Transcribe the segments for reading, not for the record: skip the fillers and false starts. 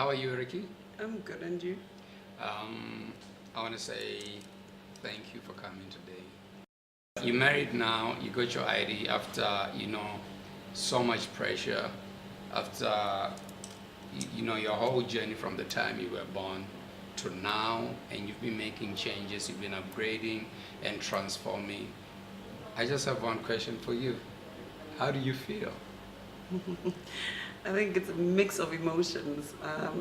How are you, Ricki? I'm good, and you? I want to say thank you for coming today. You're married now, you got your ID after, so much pressure, after, your whole journey from the time you were born to now, and you've been making changes, you've been upgrading and transforming. I just have one question for you. How do you feel? I think it's a mix of emotions.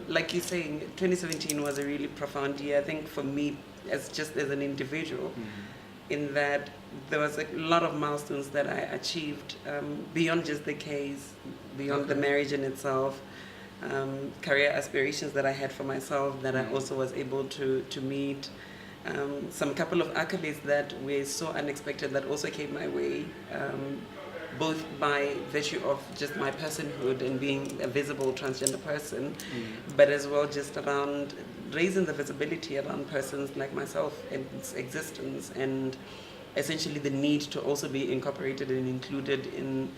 Like you're saying, 2017 was a really profound year. I think for me, as an individual, in that there was a lot of milestones that I achieved beyond just the case, beyond the marriage in itself, career aspirations that I had for myself that I also was able to meet. Some couple of accolades that were so unexpected that also came my way. Both by virtue of just my personhood and being a visible transgender person, but as well just around raising the visibility around persons like myself and its existence, and essentially the need to also be incorporated and included in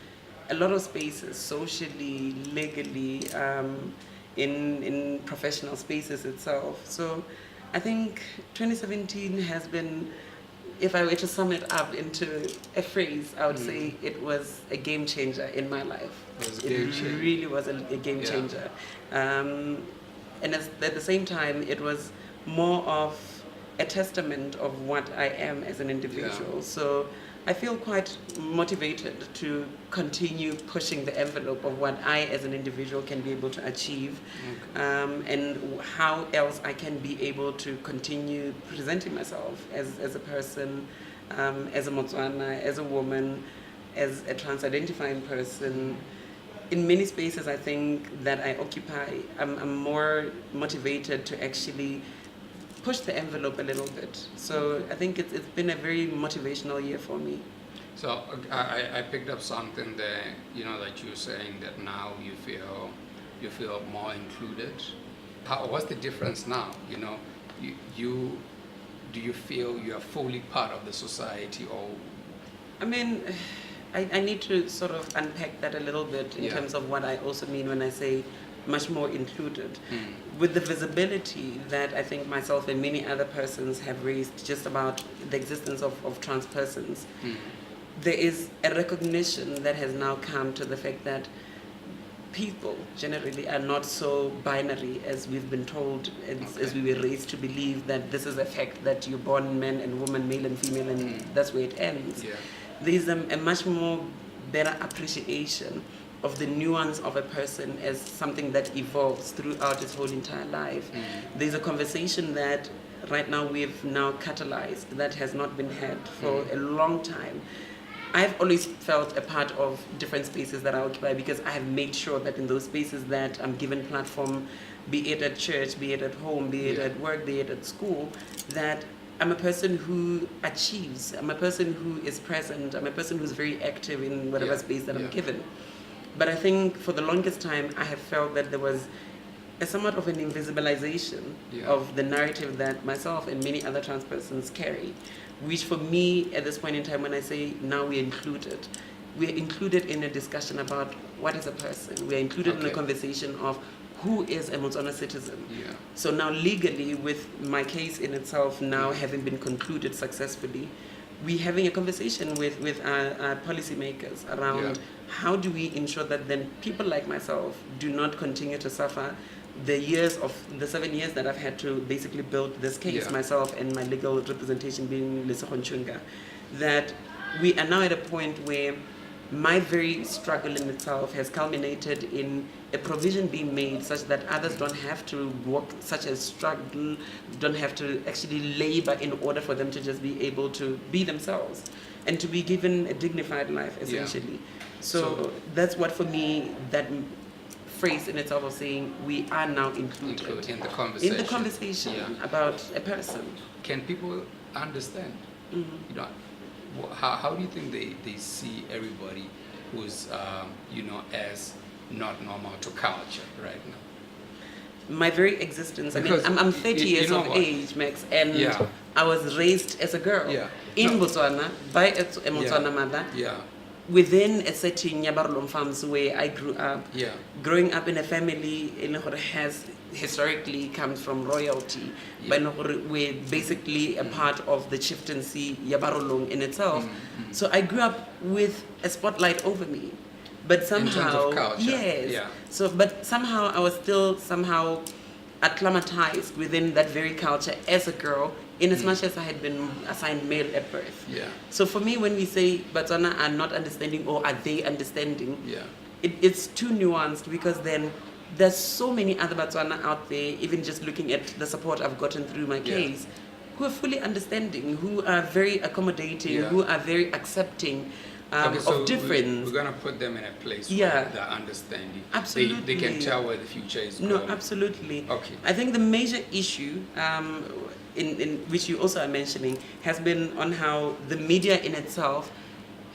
a lot of spaces, socially, legally, in professional spaces itself. So I think 2017 has been, if I were to sum it up into a phrase, I would say it was a game changer in my life. It really was a game changer. And at the same time, it was more of a testament of what I am as an individual. Yeah. So I feel quite motivated to continue pushing the envelope of what I as an individual can be able to achieve, and how else I can be able to continue presenting myself as a person, as a Motswana, as a woman, as a trans-identifying person. In many spaces I think that I occupy, I'm more motivated to actually push the envelope a little bit. So I think it's been a very motivational year for me. So I picked up something there, that you're saying that now you feel more included. What's the difference now? Do you feel you are fully part of the society, or? I mean, I need to sort of unpack that a little bit in terms of what I also mean when I say much more included. With the visibility that I think myself and many other persons have raised just about the existence of trans persons, there is a recognition that has now come to the fact that people generally are not so binary as we've been told, as we were raised to believe, that this is a fact that you're born man and woman, male and female, and that's where it ends. There's a much more better appreciation of the nuance of a person as something that evolves throughout its whole entire life. There's a conversation that right now we've now catalyzed that has not been had for a long time. I've always felt a part of different spaces that I occupy because I have made sure that in those spaces that I'm given platform, be it at church, be it at home, be it at work, be it at school, that I'm a person who achieves, I'm a person who is present, I'm a person who's very active in whatever space that I'm given. But I think for the longest time, I have felt that there was a somewhat of an invisibilization of the narrative that myself and many other trans persons carry, which for me, at this point in time, when I say now we're included in a discussion about what is a person. We're included in a conversation of who is a Motswana citizen. So now legally, with my case in itself now having been concluded successfully, we're having a conversation with our policymakers around how do we ensure that then people like myself do not continue to suffer the 7 years that I've had to basically build this case myself and my legal representation being Lesego Nchunga, that we are now at a point where my very struggle in itself has culminated in a provision being made such that others don't have to walk such a struggle, don't have to actually labor in order for them to just be able to be themselves and to be given a dignified life, essentially. So that's what, for me, that phrase in itself of saying we are now included in the conversation, about a person. Can people understand? How do you think they see everybody who's as not normal to culture right now? My very existence, I'm 30 years of age, Max, and I was raised as a girl in Botswana by a Motswana mother. Within a setting, Yabarlom farms, where I grew up, growing up in a family has historically comes from royalty, but we're basically a part of the chieftaincy Yabarolong in itself. So I grew up with a spotlight over me, but somehow, in terms of culture, yes. yeah. So, but somehow I was still somehow acclimatized within that very culture as a girl, in as much as I had been assigned male at birth. Yeah. So for me, when we say Batswana are not understanding or are they understanding, Yeah. it's too nuanced, because then there's so many other Batswana out there, even just looking at the support I've gotten through my case, who are fully understanding, who are very accommodating, who are very accepting So of difference. we're going to put them in a place Yeah. where they're understanding. Absolutely. They can tell where the future is No, going. absolutely. Okay. I think the major issue, in which you also are mentioning, has been on how the media in itself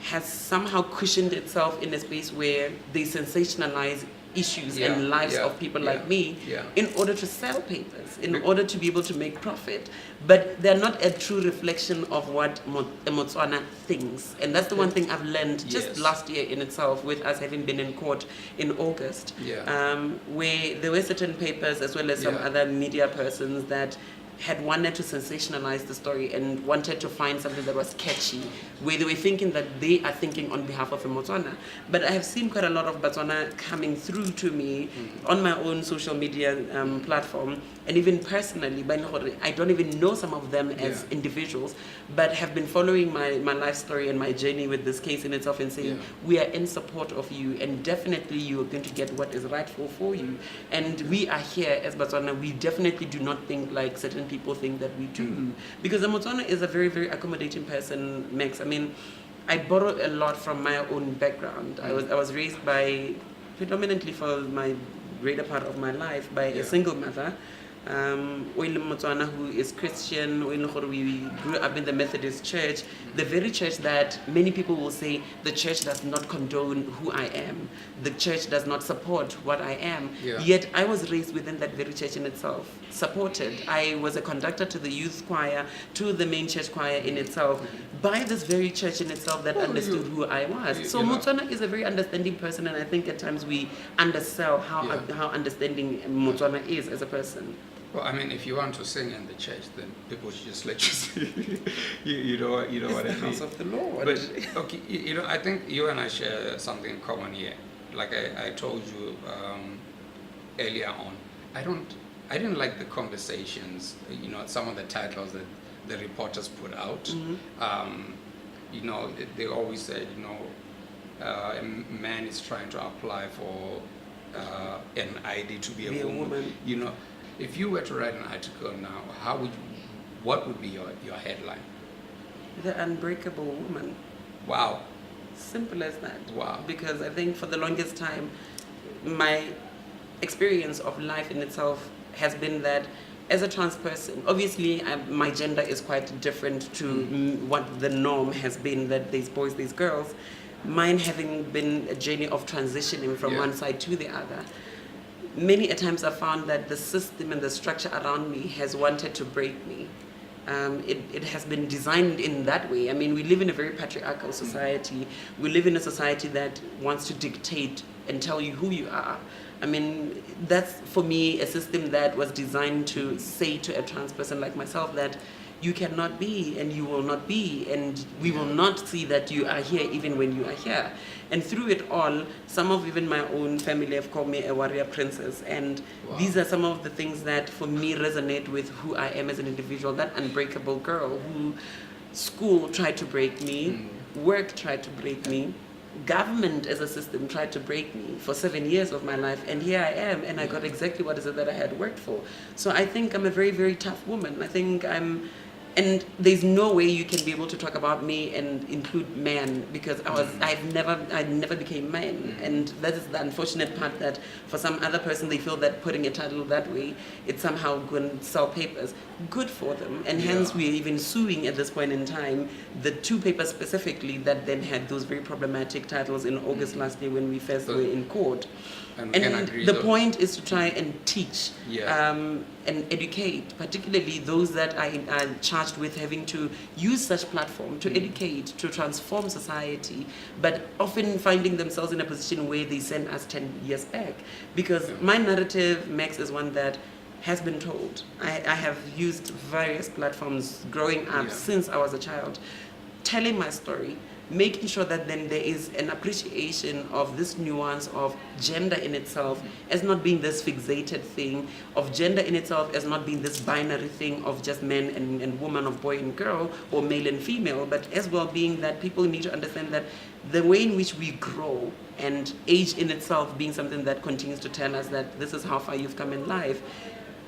has somehow cushioned itself in a space where they sensationalize issues and lives of people like me in order to sell papers, in order to be able to make profit. But they're not a true reflection of what a Motswana thinks. And that's the one thing I've learned just last year in itself, with us having been in court in August, where there were certain papers as well as some other media persons that had wanted to sensationalize the story and wanted to find something that was catchy, where they were thinking that they are thinking on behalf of a Motswana. But I have seen quite a lot of Botswana coming through to me on my own social media platform, and even personally. I don't even know some of them as individuals, but have been following my life story and my journey with this case in itself, and saying, we are in support of you, and definitely you are going to get what is rightful for you. And we are here as Botswana. We definitely do not think like certain people think that we do. Because the Motswana is a very, very accommodating person, Max. I mean, I borrow a lot from my own background. I was raised by, predominantly for my greater part of my life, by a single mother. Motswana, who is Christian. We grew up in the Methodist Church, the very church that many people will say the church does not condone who I am, the church does not support what I am. Yet I was raised within that very church in itself, supported. I was a conductor to the youth choir, to the main church choir in itself, by this very church in itself that understood who I was. So Motswana is a very understanding person, and I think at times we undersell how understanding Motswana is as a person. Well, I mean, if you want to sing in the church, then people should just let you sing. you know what I mean? It's the house of the Lord. But okay, I think you and I share something in common here. Like I told you earlier on, I didn't like the conversations. Some of the titles that the reporters put out. They always said, a man is trying to apply for an ID to be a woman. If you were to write an article now, what would be your headline? The Unbreakable Woman. Wow. Simple as that. Wow. Because I think for the longest time, my experience of life in itself has been that as a trans person, obviously my gender is quite different to what the norm has been, that there's boys, there's girls. Mine having been a journey of transitioning from one side to the other. Many a times I found that the system and the structure around me has wanted to break me. It has been designed in that way. I mean, we live in a very patriarchal society. We live in a society that wants to dictate and tell you who you are. I mean, that's for me a system that was designed to say to a trans person like myself that you cannot be and you will not be, and we will not see that you are here even when you are here. And through it all, some of even my own family have called me a warrior princess, and these are some of the things that for me resonate with who I am as an individual, that unbreakable girl who school tried to break me, work tried to break me, government as a system tried to break me for 7 years of my life, and here I am, and I got exactly what is it that I had worked for. So I think I'm a very, very tough woman. I think and there's no way you can be able to talk about me and include man, because I never became man, and that is the unfortunate part, that for some other person they feel that putting a title that way, it's somehow going to sell papers. Good for them, and hence we're even suing at this point in time the two papers specifically that then had those very problematic titles in August last year when we first were in court. And the point is to try and teach and educate, particularly those that are charged charged with having to use such platform to educate, to transform society, but often finding themselves in a position where they send us 10 years back. Because my narrative, Max, is one that has been told. I have used various platforms growing up since I was a child, telling my story, making sure that then there is an appreciation of this nuance of gender in itself as not being this fixated thing, of gender in itself as not being this binary thing of just men and woman, of boy and girl, or male and female, but as well being that people need to understand that the way in which we grow and age in itself being something that continues to tell us that this is how far you've come in life.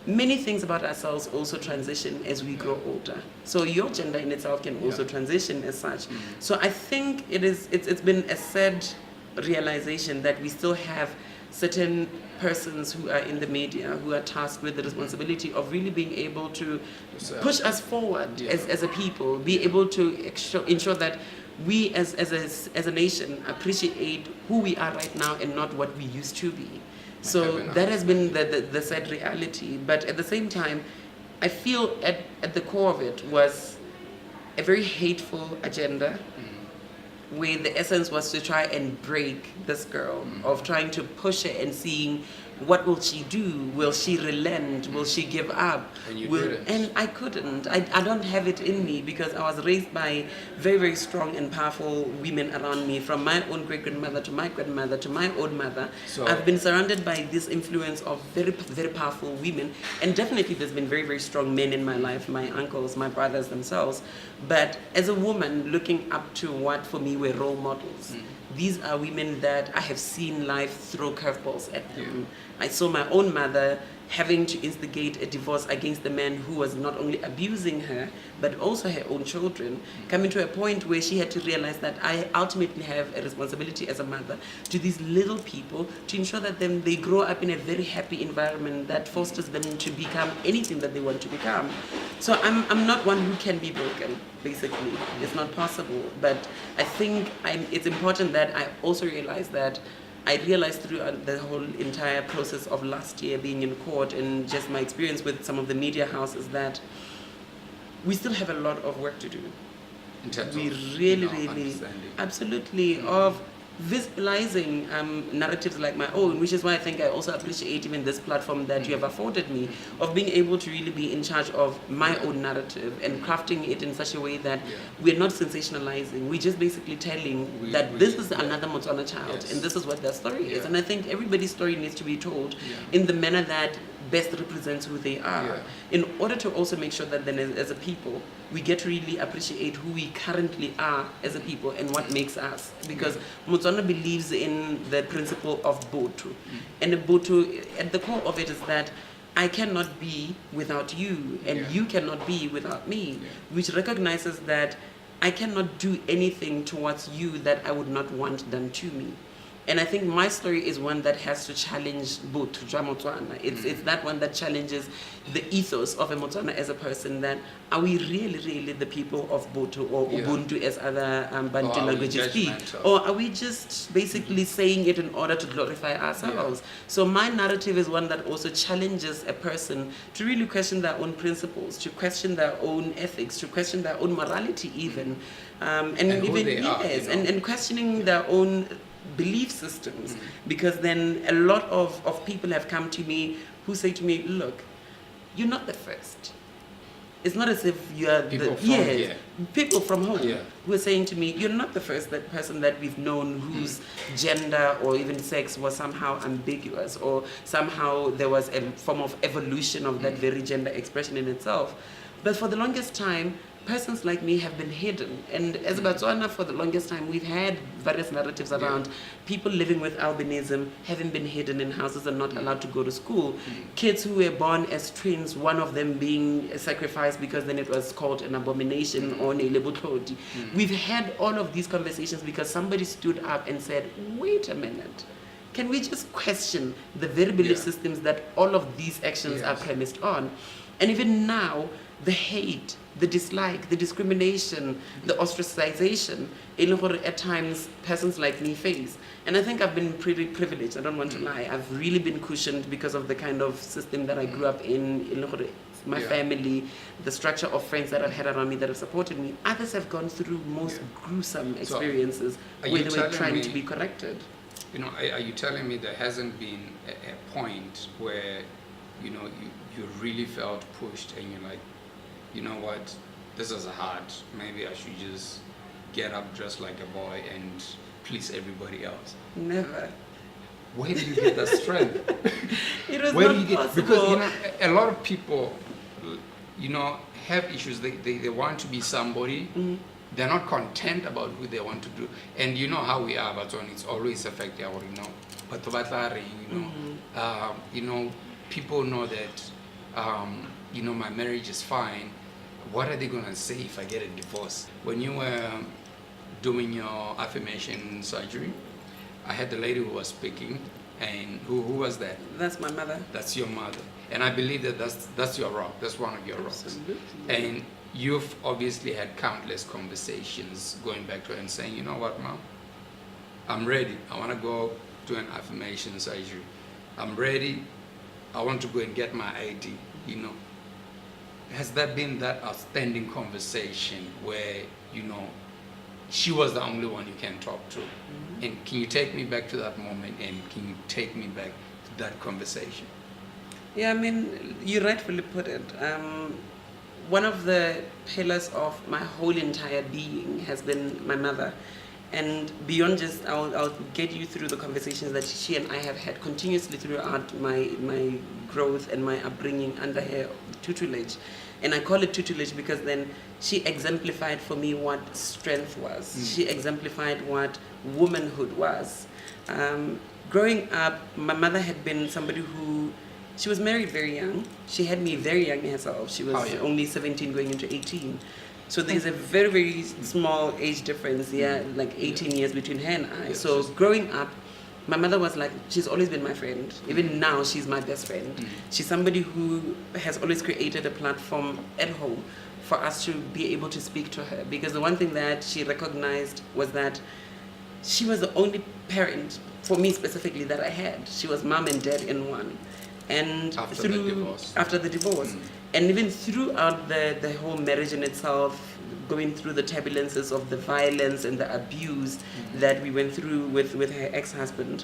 Many things about ourselves also transition as we grow older. So your gender in itself can also transition as such. So I think it's been a sad realization that we still have certain persons who are in the media who are tasked with the responsibility of really being able to push us forward as a people, be able to ensure that we as a nation appreciate who we are right now and not what we used to be. So that has been the sad reality. But at the same time, I feel at the core of it was a very hateful agenda where the essence was to try and break this girl, of trying to push her and seeing what will she do? Will she relent? Will she give up? And you didn't. And I couldn't. I don't have it in me because I was raised by very, very strong and powerful women around me, from my own great-grandmother to my grandmother to my own mother. So I've been surrounded by this influence of very, very powerful women, and definitely there's been very, very strong men in my life, my uncles, my brothers themselves. But as a woman looking up to what for me were role models, these are women that I have seen life throw curveballs at them. I saw my own mother having to instigate a divorce against the man who was not only abusing her, but also her own children, coming to a point where she had to realize that I ultimately have a responsibility as a mother to these little people to ensure that they grow up in a very happy environment that fosters them to become anything that they want to become. So I'm not one who can be broken, basically. It's not possible. But I think it's important that I also realize that I realized throughout the whole entire process of last year being in court and just my experience with some of the media houses that we still have a lot of work to do. In terms We of, really, absolutely, of visualizing narratives like my own, which is why I think I also appreciate even this platform that you have afforded me, of being able to really be in charge of my own narrative and crafting it in such a way that we're not sensationalizing. We're just basically telling that this is another Motswana child and this is what their story is. And I think everybody's story needs to be told in the manner that best represents who they are, in order to also make sure that then as a people we get to really appreciate who we currently are as a people and what makes us, because Motswana believes in the principle of Botho, and the Botho at the core of it is that I cannot be without you and you cannot be without me, which recognizes that I cannot do anything towards you that I would not want done to me. And I think my story is one that has to challenge both Motswana. It's that one that challenges the ethos of a Motswana as a person, that are we really the people of Botho or Ubuntu as other Bantu languages speak? Or are we just basically saying it in order to glorify ourselves? So my narrative is one that also challenges a person to really question their own principles, to question their own ethics, to question their own morality even. And even, and questioning their own belief systems, because then a lot of people have come to me who say to me, look, you're not the first. It's not as if you are people from home who are saying to me, you're not the first person that we've known whose gender or even sex was somehow ambiguous, or somehow there was a form of evolution of that very gender expression in itself. But for the longest time, persons like me have been hidden. And as Botswana, for the longest time, we've had various narratives around people living with albinism having been hidden in houses and not allowed to go to school. Kids who were born as twins, one of them being sacrificed because then it was called an abomination or Nelebutlodi. We've had all of these conversations because somebody stood up and said, wait a minute, can we just question the very belief systems that all of these actions are premised on? And even now, the hate, the dislike, the discrimination, the ostracization, at times persons like me face. And I think I've been pretty privileged, I don't want to lie. I've really been cushioned because of the kind of system that I grew up in my family, the structure of friends that I've had around me that have supported me. Others have gone through most gruesome experiences where they were trying to be corrected. You know, are you telling me there hasn't been a point where, you know, you really felt pushed and you're like, you know what, this is hard, maybe I should just get up dressed like a boy and please everybody else? Never. Where do you get that strength? It was Where not do you get, possible. because, you know, a lot of people, you know, have issues. They want to be somebody. They're not content about who they want to do. And you know how we are, but it's always affecting our, you know, but you know, people know that, you know, my marriage is fine. What are they going to say if I get a divorce? When you were doing your affirmation surgery, I had the lady who was speaking, and who was that? That's my mother. That's your mother. And I believe that that's your rock. That's one of your rocks. Absolutely. And you've obviously had countless conversations going back to her and saying, you know what, Mom? I'm ready. I want to go to an affirmation surgery. I'm ready. I want to go and get my ID, you know. Has there been that outstanding conversation where, you know, she was the only one you can talk to? And can you take me back to that moment, and can you take me back to that conversation? Yeah, I mean, you rightfully put it. One of the pillars of my whole entire being has been my mother. And beyond just, I'll get you through the conversations that she and I have had continuously throughout my growth and my upbringing under her tutelage. And I call it tutelage because then she exemplified for me what strength was. She exemplified what womanhood was. Growing up, my mother had been somebody who, she was married very young. She had me very young herself. She was only 17 going into 18. So there's a very, very small age difference, like 18 years between her and I. So growing up, my mother was like, she's always been my friend. Even now, she's my best friend. She's somebody who has always created a platform at home for us to be able to speak to her. Because the one thing that she recognized was that she was the only parent, for me specifically, that I had. She was mom and dad in one. And after the divorce. And even throughout the whole marriage in itself, going through the turbulences of the violence and the abuse that we went through with her ex-husband,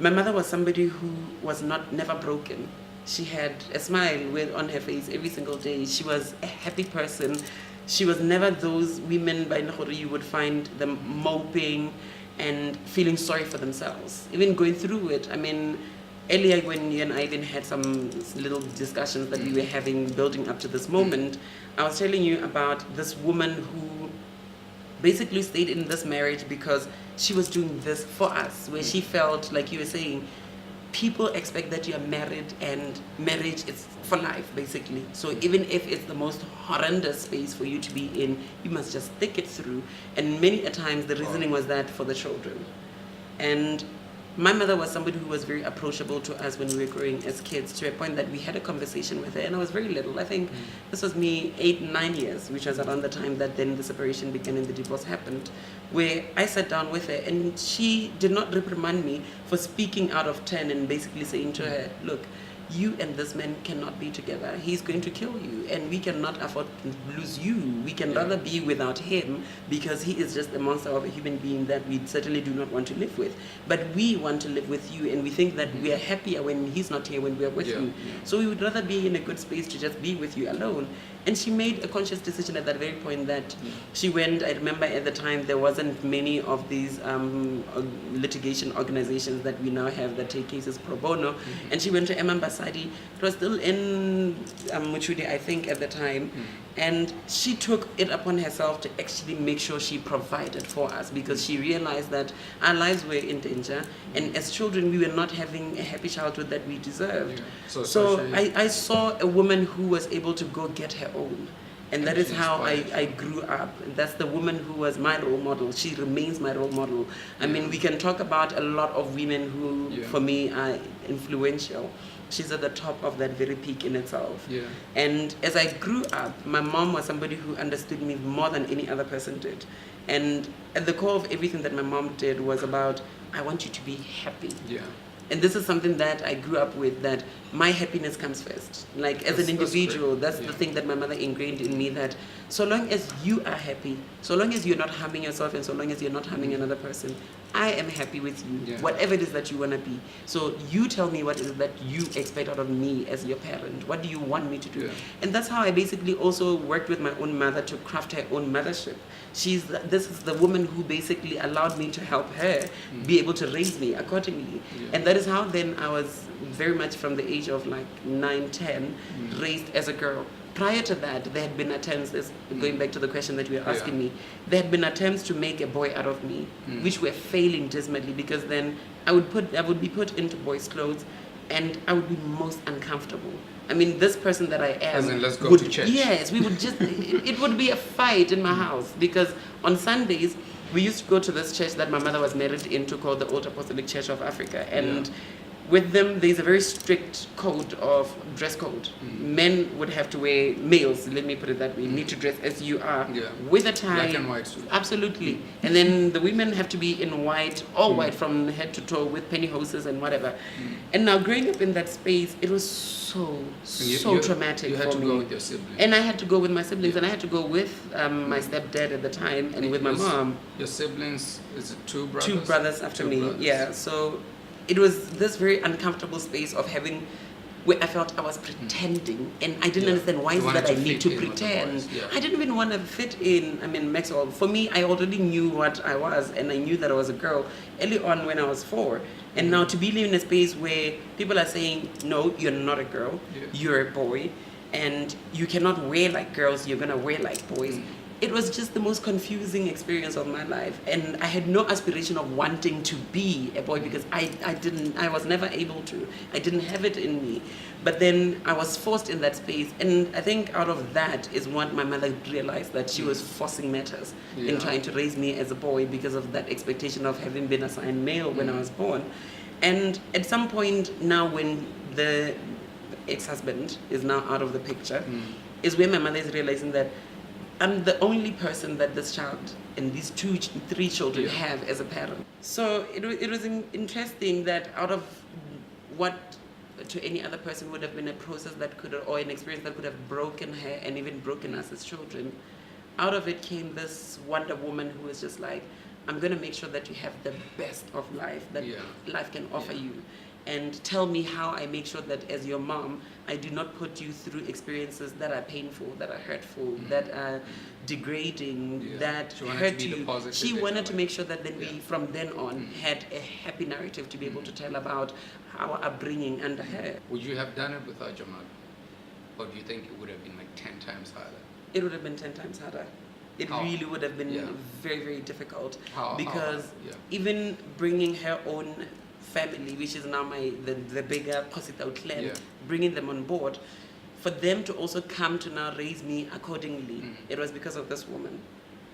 my mother was somebody who was never broken. She had a smile on her face every single day. She was a happy person. She was never those women by Nahori you would find them moping and feeling sorry for themselves. Even going through it, I mean, earlier when you and I even had some little discussions that we were having building up to this moment, I was telling you about this woman who basically stayed in this marriage because she was doing this for us, where she felt, like you were saying, people expect that you are married and marriage is for life, basically. So even if it's the most horrendous space for you to be in, you must just stick it through. And many a times the reasoning was that for the children. And my mother was somebody who was very approachable to us when we were growing as kids, to a point that we had a conversation with her, and I was very little. I think this was me 8, 9 years, which was around the time that then the separation began and the divorce happened, where I sat down with her and she did not reprimand me for speaking out of turn and basically saying to her, look, you and this man cannot be together. He's going to kill you, and we cannot afford to lose you. We can rather be without him because he is just a monster of a human being that we certainly do not want to live with. But we want to live with you, and we think that we are happier when he's not here, when we are with you. So we would rather be in a good space to just be with you alone. And she made a conscious decision at that very point that she went, I remember at the time there wasn't many of these litigation organizations that we now have that take cases pro bono, and she went to Basadi. It was still in Muchudi, I think, at the time, and she took it upon herself to actually make sure she provided for us, because she realized that our lives were in danger, and as children we were not having a happy childhood that we deserved. So I saw a woman who was able to go get her own. And that is how I grew up. That's the woman who was my role model. She remains my role model. I mean, we can talk about a lot of women who, for me, are influential. She's at the top of that very peak in itself. And as I grew up, my mom was somebody who understood me more than any other person did. And at the core of everything that my mom did was about, I want you to be happy. And this is something that I grew up with, that my happiness comes first. Like as an individual, that's the thing that my mother ingrained in me, that so long as you are happy, so long as you're not harming yourself, and so long as you're not harming another person, I am happy with you, whatever it is that you want to be. So you tell me what is it that you expect out of me as your parent. What do you want me to do? And that's how I basically also worked with my own mother to craft her own mothership. This is the woman who basically allowed me to help her be able to raise me accordingly. And that is how then I was very much from the age of like 9, 10, raised as a girl. Prior to that, there had been attempts, going back to the question that you were asking me, there had been attempts to make a boy out of me, which were failing dismally, because then I would be put into boys' clothes, and I would be most uncomfortable. I mean, this person that I am. As in, let's go to church. Yes, we would just, it would be a fight in my house, because on Sundays, we used to go to this church that my mother was married into called the Old Apostolic Church of Africa. And with them, there's a very strict code of dress code. Men would have to wear, males, let me put it that way, need to dress as you are, with a tie. Black and white suit. Absolutely. And then the women have to be in white, all white from head to toe, with pantyhoses and whatever. And now growing up in that space, it was so traumatic for me. You had to go with your siblings. And I had to go with my siblings, and I had to go with my stepdad at the time, and with my mom. Your siblings, is it 2 brothers? 2 brothers after me, yeah. So it was this very uncomfortable space of having, where I felt I was pretending, and I didn't understand why is it that I need to pretend. I didn't even want to fit in. I mean, Maxwell, for me, I already knew what I was, and I knew that I was a girl early on when I was 4. And now to be living in a space where people are saying, no, you're not a girl, you're a boy, and you cannot wear like girls, you're going to wear like boys. It was just the most confusing experience of my life, and I had no aspiration of wanting to be a boy, because I was never able to. I didn't have it in me. But then I was forced in that space, and I think out of that is what my mother realized, that she was forcing matters in trying to raise me as a boy, because of that expectation of having been assigned male when I was born. And at some point now, when the ex-husband is now out of the picture, is where my mother is realizing that I'm the only person that this child and these 3 children have as a parent. So it was interesting that out of what to any other person would have been a process that could, or an experience that could have broken her and even broken us as children, out of it came this Wonder Woman who was just like, I'm going to make sure that you have the best of life that life can offer you. And tell me how I make sure that as your mom, I do not put you through experiences that are painful, that are hurtful, that are degrading, that hurt you. She wanted to make sure that then we, from then on, had a happy narrative to be able to tell about our upbringing under her. Would you have done it without your mother? Or do you think it would have been like 10 times harder? It would have been 10 times harder. It really would have been very, very difficult. Because even bringing her own family, which is now the bigger Kgositau clan, bringing them on board, for them to also come to now raise me accordingly, it was because of this woman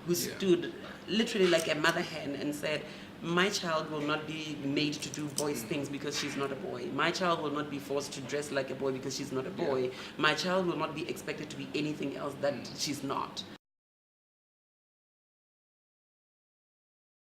who stood literally like a mother hen and said, my child will not be made to do boys things because she's not a boy. My child will not be forced to dress like a boy because she's not a boy. My child will not be expected to be anything else that she's not.